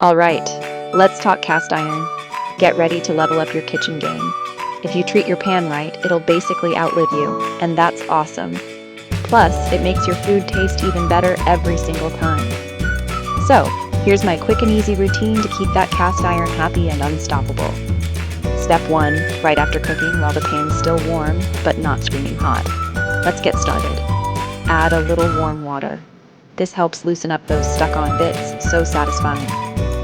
Alright, let's talk cast iron. Get ready to level up your kitchen game. If you treat your pan right, it'll basically outlive you, and that's awesome. Plus, it makes your food taste even better every single time. So, here's my quick and easy routine to keep that cast iron happy and unstoppable. Step 1, right after cooking while the pan's still warm, but not screaming hot. Let's get started. Add a little warm water. This helps loosen up those stuck-on bits, so satisfying.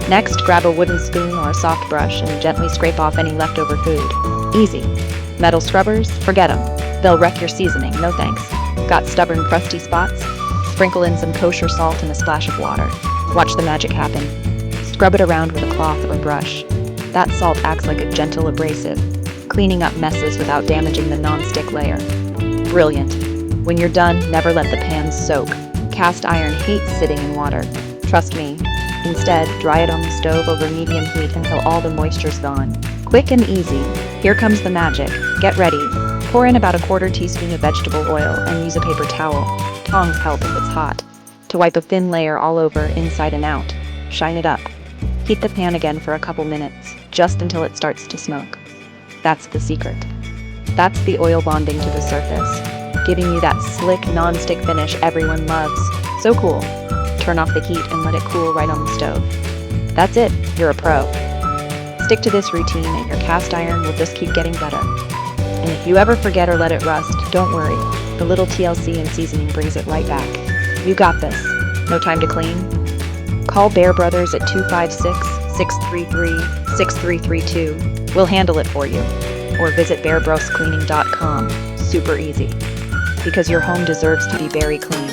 Next, grab a wooden spoon or a soft brush and gently scrape off any leftover food. Easy. Metal scrubbers? Forget them. They'll wreck your seasoning, no thanks. Got stubborn, crusty spots? Sprinkle in some kosher salt and a splash of water. Watch the magic happen. Scrub it around with a cloth or brush. That salt acts like a gentle abrasive, cleaning up messes without damaging the non-stick layer. Brilliant. When you're done, never let the pan soak. Cast iron hates sitting in water. Trust me. Instead, dry it on the stove over medium heat until all the moisture's gone. Quick and easy. Here comes the magic. Get ready. Pour in about a quarter teaspoon of vegetable oil and use a paper towel. Tongs help if it's hot. To wipe a thin layer all over, inside and out. Shine it up. Heat the pan again for a couple minutes, just until it starts to smoke. That's the secret. That's the oil bonding to the surface, giving you that slick, non-stick finish everyone loves. So cool. Turn off the heat and let it cool right on the stove. That's it, you're a pro. Stick to this routine and your cast iron will just keep getting better. And if you ever forget or let it rust, don't worry. The little TLC and seasoning brings it right back. You got this. No time to clean? Call Bear Brothers at 256-633-6332. We'll handle it for you. Or visit bearbroscleaning.com. Super easy. Because your home deserves to be berry clean.